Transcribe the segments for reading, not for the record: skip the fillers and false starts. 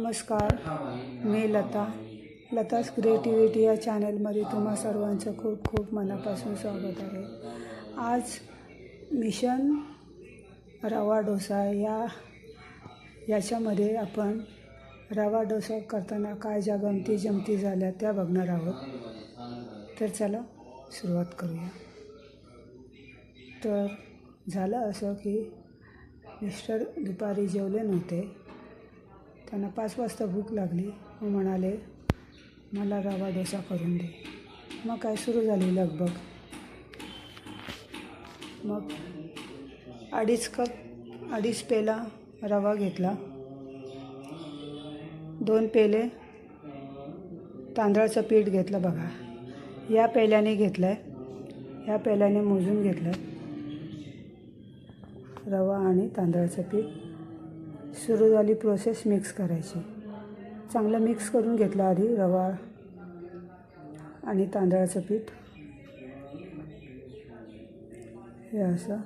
नमस्कार, मी लताच क्रिएटिव्हिटी या चॅनलमध्ये तुम्हा सर्वांचं खूप खूप मनापासून स्वागत आहे. आज मिशन रवा डोसा याच्यामध्ये आपण रवा डोसा करताना काय ज्या गमती जमती झाल्या त्या बघणार आहोत. तर चला सुरुवात करूया. तर झालं असं की मिस्टर दुपारी जेवले नव्हते. त्यांना 5 वाजता भूक लागली. मग म्हणाले मला रवा डोसा करून दे. मग काय सुरू झाली लगबग. मग 2.5 पेला रवा घेतला, 2 पेले तांदळाचं पीठ घेतलं. बघा, या पेल्याने घेतलं आहे, ह्या पेल्याने मोजून घेतलं रवा आणि तांदळाचं पीठ. सुरू झाली प्रोसेस मिक्स करायची. चांगलं मिक्स करून घेतलं आधी रवा आणि तांदळाचं पीठ. हे असं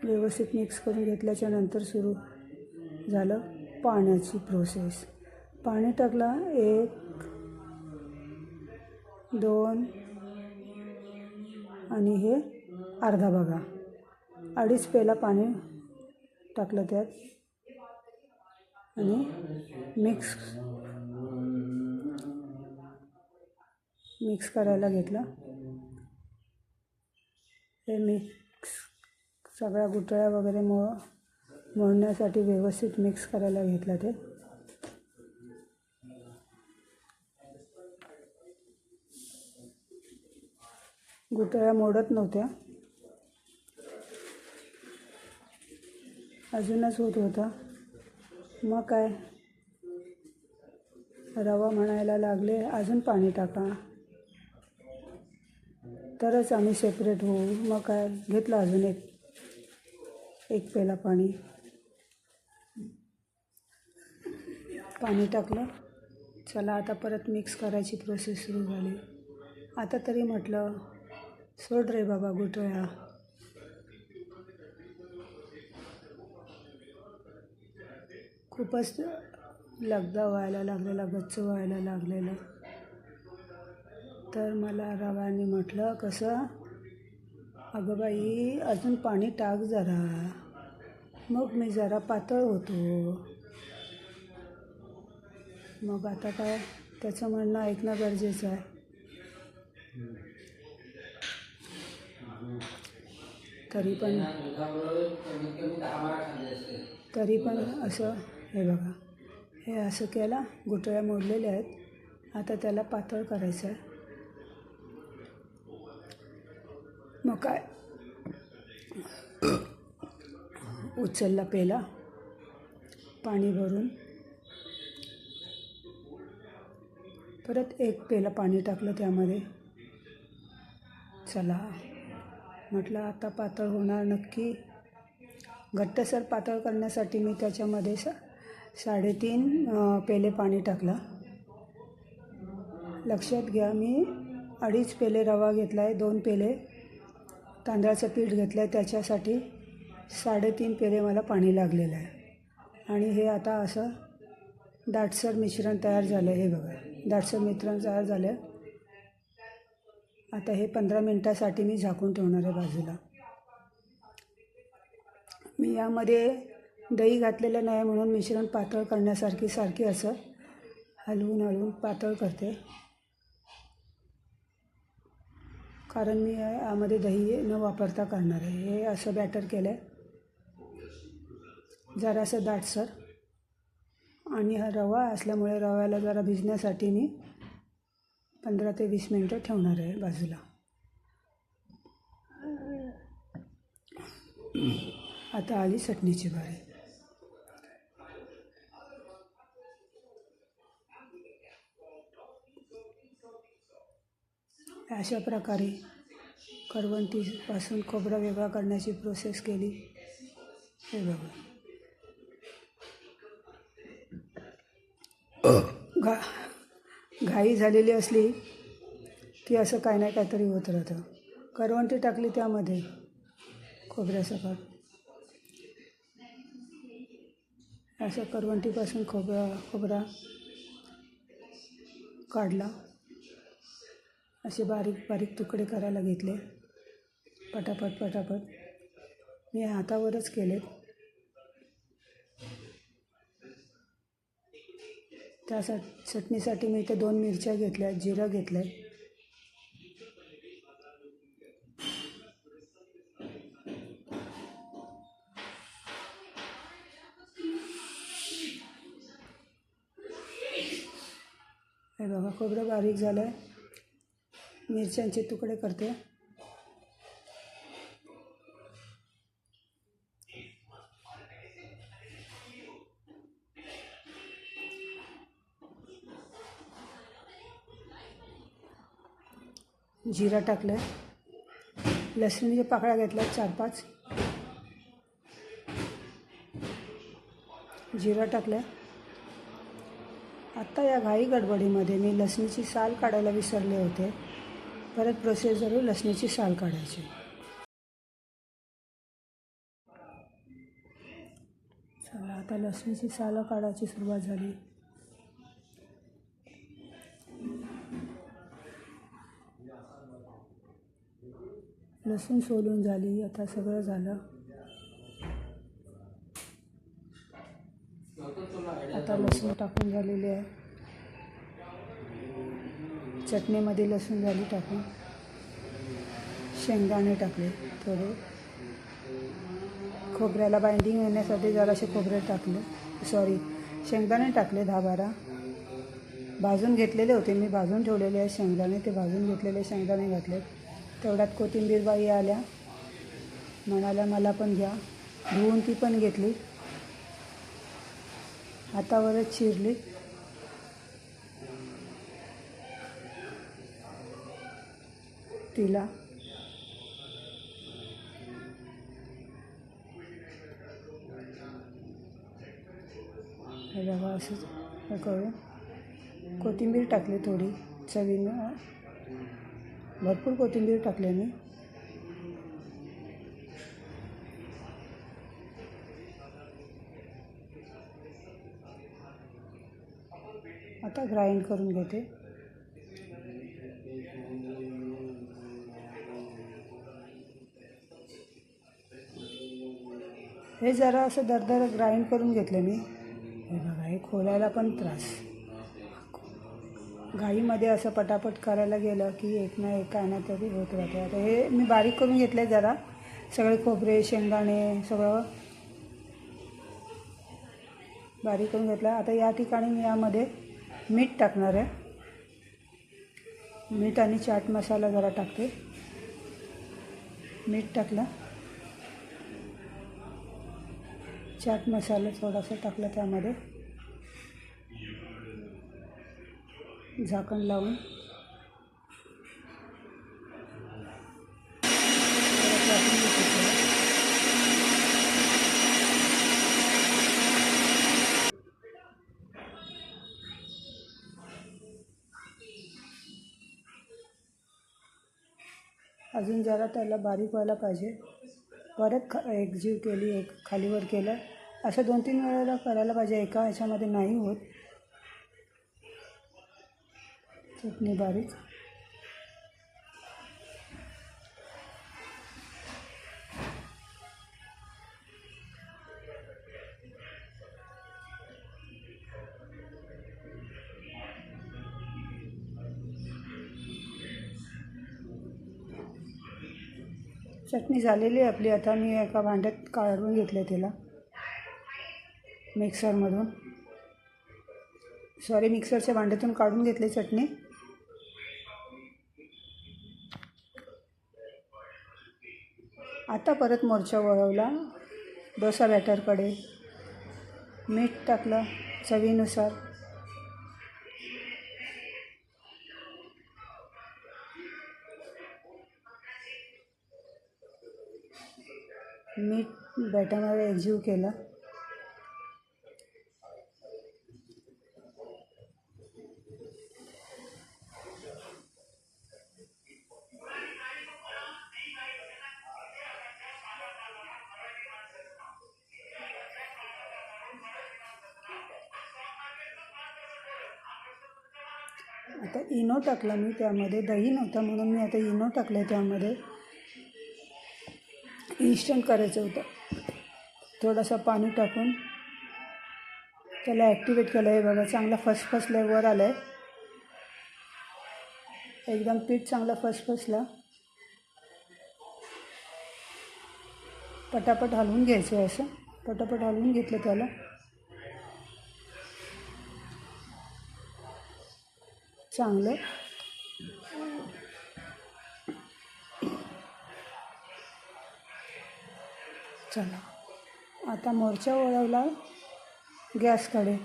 व्यवस्थित मिक्स करून घेतल्याच्या नंतर सुरू झालं पाण्याची प्रोसेस. पाणी टाकला 1, 2 आणि हे अर्धा. बघा, 2.5 पेला पाणी टाकलं त्यात आणि मिक्स करायला घेतलं. हे मिक्स सगळ्या गुठळ्या वगैरे मळण्यासाठी व्यवस्थित मिक्स करायला घेतलं. ते गुठळ्या मोडत नव्हत्या, अजूनच होत होता. मग काय रवा म्हणायला लागले अजून पाणी टाका तरच आम्ही सेपरेट होऊ. मग काय घेतलं अजून एक पेला पाणी टाकलं. चला आता परत मिक्स करायची प्रोसेस सुरू झाली. आता तरी म्हटलं सोड रे बाबा गुठळ्या. खूपच लगदा व्हायला लागलेला, गच्च व्हायला लागलेलं. तर मला रवाने म्हटलं कसं, अगं बाई अजून पाणी टाक जरा. मग मी जरा पातळ होतो. मग आता काय त्याचं म्हणणं ऐकणं गरजेचं आहे. तरी पण असं हे बघा, हे असं केला. गुठळ्या मोडलेल्या आहेत. आता त्याला पातळ करायचं आहे. मग काय उचलला पेला पाणी भरून, परत 1 पेला पाणी टाकलं त्यामध्ये. चला म्हटलं आता पातळ होणार नक्की. घट्टसर पातळ करण्यासाठी मी त्याच्यामध्ये 3.5 पेले पाणी टाकलं. लक्षात घ्या, मी 2.5 पेले रवा घेतला आहे, 2 पेले तांदळाचं पीठ घेतलं आहे, त्याच्यासाठी 3.5 पेले मला पाणी लागलेलं आहे. आणि हे आता असं दाटसर मिश्रण तयार झालं. हे बघा, दाटसर मिश्रण तयार झालं. आता हे 15 मिनटासाठी मी झाकून ठेवणार आहे बाजूला. मी यामध्ये दही घातलेलं नाही म्हणून मिश्रण पातळ करण्यासारखी असं हलवून पातळ करते. कारण मी यामध्ये दही न वापरता करणार आहे. हे असं बॅटर केलं आहे जरासं दाटसर. आणि हा रवा असल्यामुळे रव्याला जरा भिजण्यासाठी मी 15 ते 20 मिनटं ठेवणार आहे बाजूला. आता आली चटणीची बारी. अशा प्रकारे करवंटीपासून खोबरा वेगळा करण्याची प्रोसेस केली. हे बघा, घाई झालेली असली की असं काय नाही काहीतरी होत राहतं. करवंटी टाकली त्यामध्ये खोबऱ्यासकट. असं करवंटीपासून खोबरा काढला. असे बारीक बारीक तुकडे करायला घेतले. पटापट मी हातावरच केले. त्यासाठी चटणीसाठी मी इथे 2 मिरच्या घेतल्या, जिरं घेतलं. हे बघा खोबरं बारीक झालं आहे. मिरच्यांचे तुकडे करते. जिरा टाकलं. लसणीच्या पाकळ्या घेतल्या 4-5. जिरा टाकलं. आत्ता या घाई गडबडीमध्ये मी लसणीची साल काढायला विसरले होते. परत प्रोसेस करू लसणीची साल काढायची. चला आता लसणीची साल काढायची सुरुवात झाली. लसूण सोलून झाली. आता सगळं झालं. आता लसूण टाकून झालेली आहे. चटणीमध्ये लसूण झाली टाकून. शेंगदाणे टाकले थोडे. खोबऱ्याला बाइंडिंग येण्यासाठी जरासे खोबरे टाकले. शेंगदाणे टाकले 10-12. भाजून घेतलेले होते मी. भाजून ठेवलेले आहे शेंगदाणे. ते भाजून घेतलेले शेंगदाणे घातले. तेवढ्यात कोथिंबीर बाई आल्या. म्हणाल्या मला पण घ्या. धुवून ती पण घेतली. हातावरच चिरली. तिला हे बघा असंच हे करून कोथिंबीर टाकली थोडी चवीनं. भरपूर कोथिंबीर टाकली मी. आता ग्राइंड करून घेते. हे जरा असं दरदर ग्राइंड करून घेतलं मी. हे बघा हे खोलायला पण त्रास. घाईमध्ये असं पटापट करायला गेलं की एक ना एक काय ना तरी होत राहते. आता हे मी बारीक करून घेतले जरा. सगळे खोबरे शेंगदाणे सगळं बारीक करून घेतलं. आता या ठिकाणी मी यामध्ये मीठ टाकणार आहे. मीठ आणि चाट मसाला जरा टाकते. मीठ टाकलं. चाट मसाला थोडासा टाकला त्यामध्ये. झाकण लावून अजून जरा त्याला बारीक व्हायला पाहिजे. परत एकजीव केली. एक खालीवर केलं. असं 2-3 वेळेला करायला पाहिजे. एका ह्याच्यामध्ये नाही होत. चटणी बारीक. चटणी झालेली आपली. आता मी एका भांड्यात काढून घेतले तिला मिक्सरच्या भांड्यातून काढून घेतली चटणी. आता परत मोर्चा वळवला डोसा बॅटरकडे. मीठ टाकलं चवीनुसार. मीठ बॅटरमध्ये एकजीव केलं. आता इनो टाकला मी त्यामध्ये, दही नव्हता म्हणून मी आता इनो टाकलं आहे त्यामध्ये. इन्स्टंट करायचं होतं. थोडंसं पाणी टाकून त्याला ॲक्टिवेट केलं आहे. बघा चांगला फसफसल्या वर आलं आहे. एकदम पीठ चांगलं फसफसलं. पटापट हलवून घ्यायचं आहे. असं पटापट हलवून घेतलं त्याला. चांगलं चला आता मोर्चा वळवला गॅसकडे.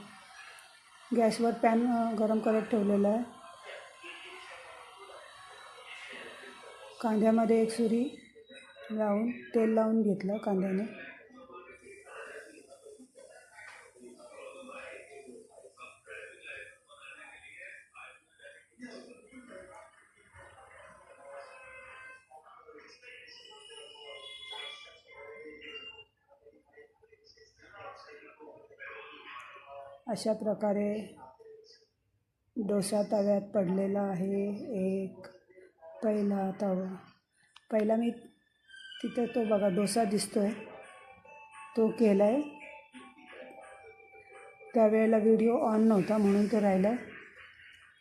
गॅसवर पॅन गरम करत ठेवलेला आहे. कांद्यामध्ये एक सुरी लावून तेल लावून घेतलं कांद्याने. अशा प्रकारे डोसा तव्यात पडलेला आहे. एक पहिला तवा, पहिला मी तिथं तो बघा डोसा दिसतो आहे तो केला आहे. त्यावेळेला व्हिडिओ ऑन नव्हता म्हणून तो राहिला,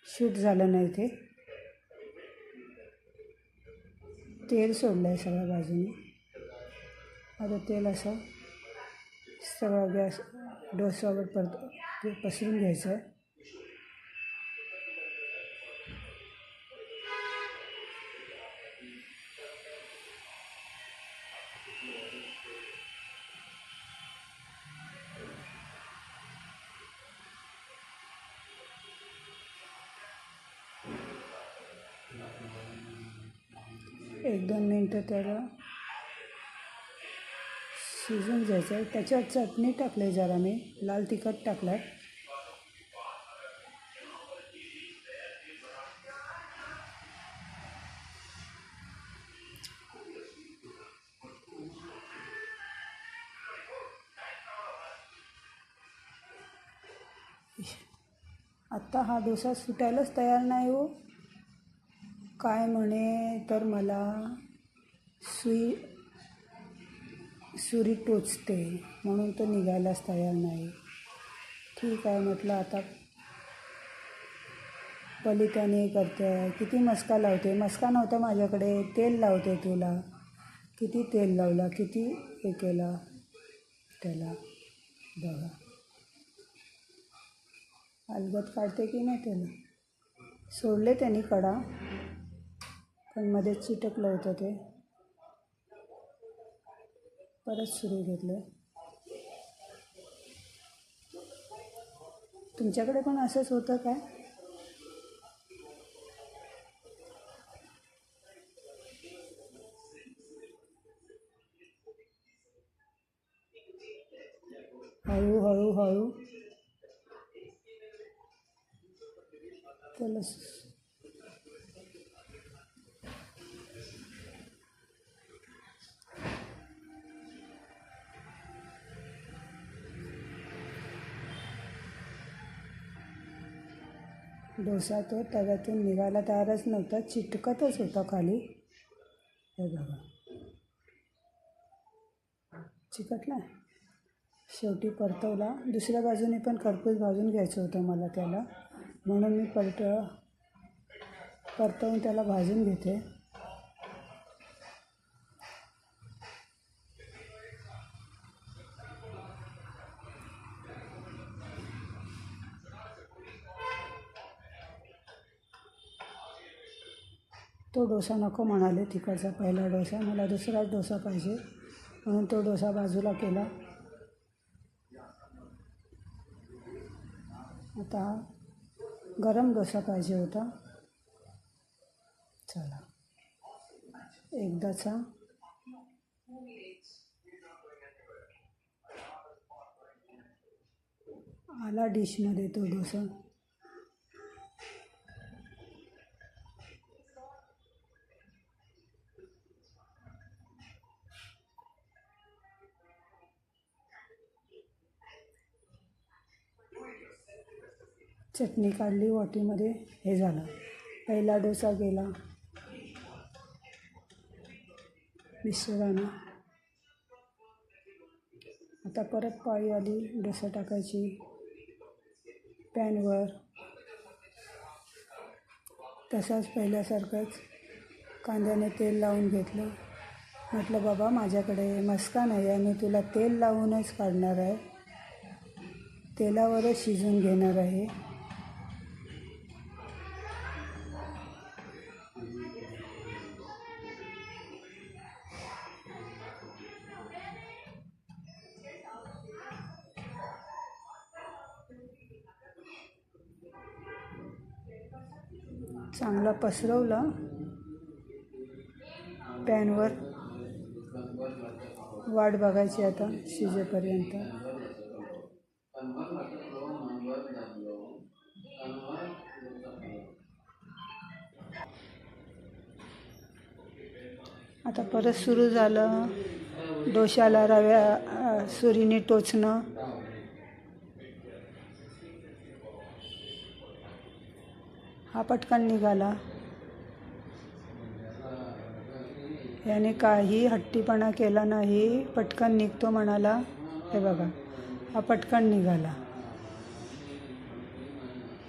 शूट झालं नाही. ते तेल सोडलं आहे सगळ्या बाजूने. आता तेल असं सगळं गॅस डोसावर पसरून घ्यायचं आहे. एक दोन मिनटं त्याला शिजून घ्यायचं आहे. त्याच्यात चटणी टाकली जरा, मी लाल तिखट टाकलं आहे. आत्ता हा डोसा सुटायलाच तयार नाही हो. काय म्हणे तर मला सुरी टोचते म्हणून तो निघायलाच तयार नाही. ठीक आहे म्हटलं आता पलित्याने करते. किती मस्का लावते. मस्का नव्हता माझ्याकडे, तेल लावते तुला. किती तेल लावला, किती हे केला त्याला. बघा अलगद काढते की नाही त्याला. सोडले त्यांनी कडा पण मध्येच चिटकलं होतं ते. परत सुरू घेतलं. तुमच्याकडे पण असंच होतं काय? हळू हळू त्याला डोसा तो तव्यातून निघायला तयारच नव्हता, चिटकतच होता खाली. हे बघा चिकटला. शेवटी परतवला. दुसऱ्या बाजूने पण खरपूस भाजून घ्यायचं होतं मला त्याला, म्हणून मी परतवून त्याला भाजून घेते. तो डोसा नको म्हणाले तिकडचा पहिला डोसा, मला दुसराच डोसा पाहिजे म्हणून तो डोसा बाजूला केला. आता गरम डोसा पाहिजे होता. चला एकदाचा आला डिशमध्ये तो डोसा. चटणी काढली वाटीमध्ये, हे झालं. पहिला डोसा गेला मिश्रणानं. आता परत पाळी आली डोसा टाकायची पॅनवर. तसाच पहिल्यासारखंच कांद्याने तेल लावून घेतलं. म्हटलं बाबा माझ्याकडे मस्का नाही आहे, मी तुला तेल लावूनच काढणार आहे, तेलावरच शिजवून घेणार आहे. चांगला पसरवला पॅनवर. वाट बघायची आता शिजेपर्यंत. आता परत सुरू झालं डोशाला सुरीने टोचणं. हा पटकन निघाला. याने काही हट्टीपणा केला नाही, पटकन निघतो म्हणाला. हे बघा, हा पटकन निघाला.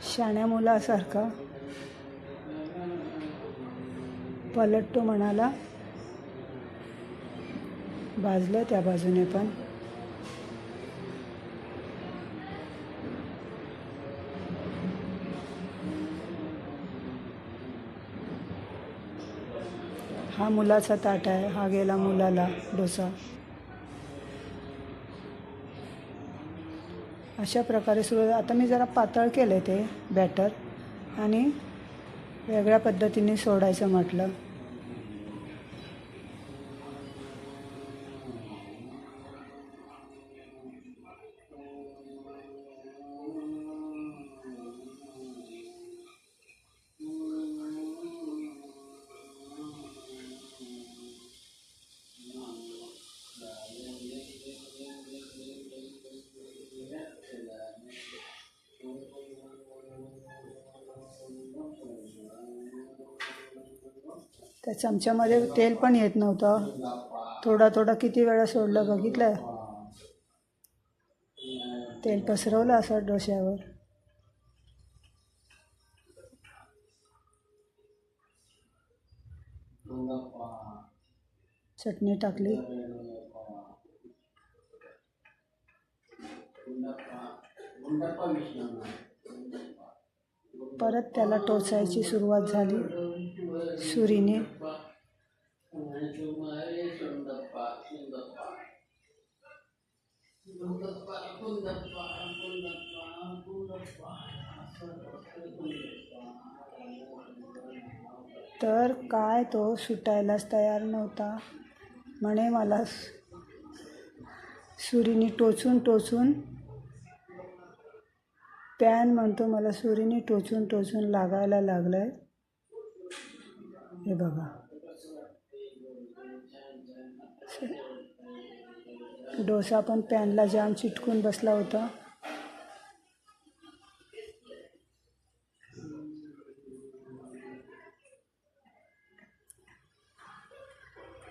शाण्या मुलासारखा पलटतो म्हणाला. भाजलं त्या बाजूने पण. हा मुलाचा ताट आहे, हा गेला मुलाला डोसा. अशा प्रकारे सुरू. आता मी जरा पातळ केलं ते बॅटर आणि वेगळ्या पद्धतीने सोडायचं म्हटलं. त्या चमच्यामध्ये तेल पण येत नव्हतं. थोडा थोडा किती वेळा सोडलं बघितलं. तेल पसरवलं असं डोश्यावर. चटणी टाकली. परत त्याला टोचायची सुरुवात झाली सुरीने. तर काय तो सुटायलाच तयार नव्हता. म्हणे मला सुरीने टोचून टोचून पॅन म्हणतो मला सुरीने टोचून टोचून लागायला लागलाय. हे बघा, डोसा पण पॅनला जाम चिटकून बसला होता.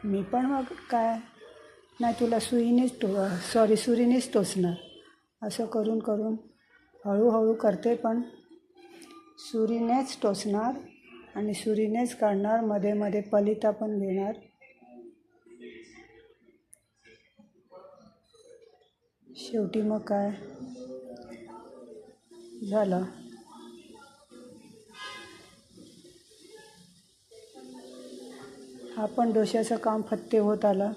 मी पण मग काय नाही, तुला सुरीनेच टोचणार असं करून करून हळूहळू करते, पण सुरीनेच टोचणार आणि सुरीनेच काढणार. मध्ये मध्ये पलिता पण घेणार. शेवटी मग काय झालं. हा पण डोश्याचं काम फत्ते होत आला.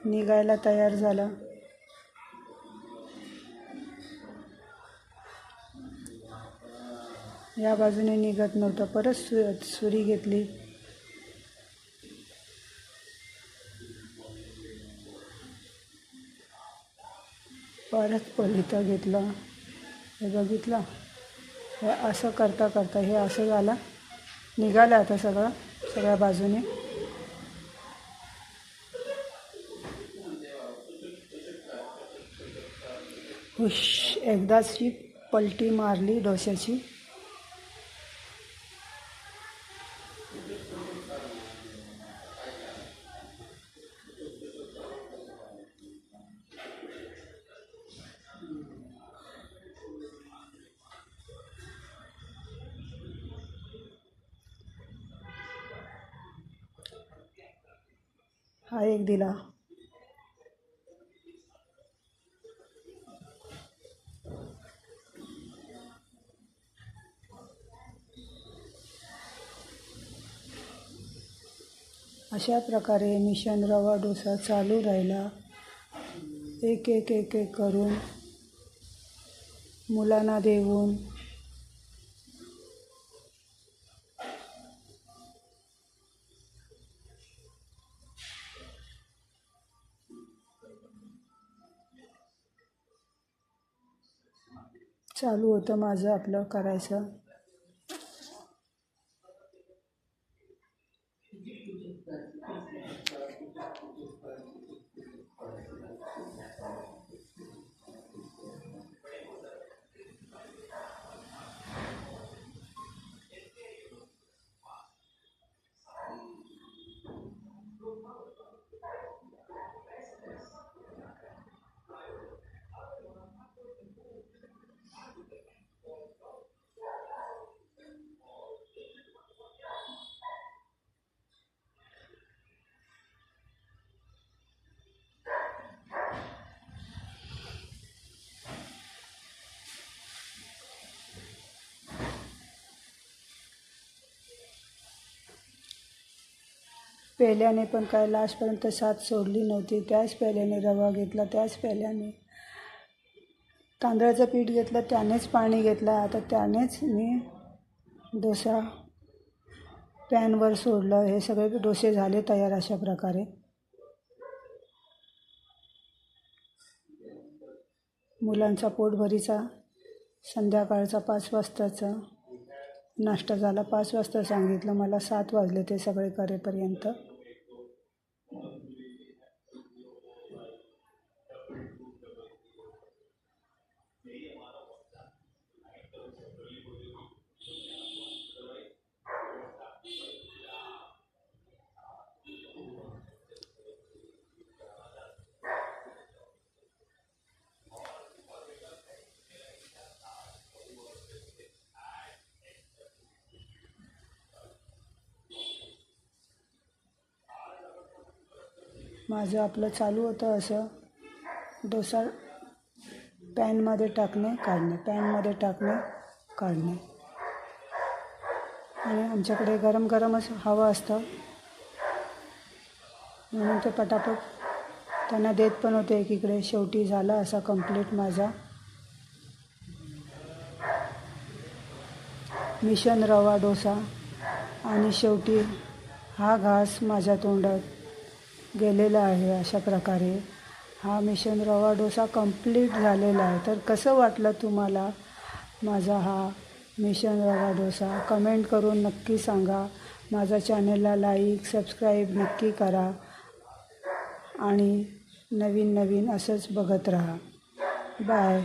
निघायला तयार झाला. या बाजूने निघत नव्हतं. परत सुरी घेतली. परत पलिता घेतला. हे बघितलं, हे असं करता करता हे असं झालं. निघालं आता सगळ्या बाजूने. हुश, एकदाची पलटी मारली डोश्याची. हा एक दिला. अशा प्रकारे मिशन रवा डोसा चालू राहिला. एक एक एक एक करून मुलांना देऊन चालू होतं माझं आपलं करायचं. पेल्याने पण काय लास्टपर्यंत साथ सोडली नव्हती. त्याच पेल्याने रवा घेतला, त्याच पेल्याने तांदळाचं पीठ घेतलं, त्यानेच पाणी घेतलं. आता त्यानेच मी डोसा पॅनवर सोडलं. हे सगळे डोसे झाले तयार. अशा प्रकारे मुलांचा पोटभरीचा संध्याकाळचा 5 वाजताचा नाश्ता झाला. 5 वाजता सांगितलं, मला 7 वाजले ते सगळे करेपर्यंत. माझं आपलं चालू होतं असं डोसा पॅनमध्ये टाकणे काढणे, पॅनमध्ये टाकणे काढणे. आणि आमच्याकडे गरम गरमच हवं असतं म्हणून ते पटापट त्यांना देत पण होते एकीकडे. शेवटी झाला असा कंप्लीट माझा मिशन रवा डोसा. आणि शेवटी हा घास माझ्या तोंडात गेलेला आहे. अशा प्रकारे हा मिशन रवा डोसा कंप्लीट झालेला आहे. तर कसं वाटलं तुम्हाला माझा हा मिशन रवा डोसा? कमेंट करून नक्की सांगा. माझ्या चॅनलला लाईक सबस्क्राईब नक्की करा आणि नवीन नवीन असंच बघत राहा. बाय.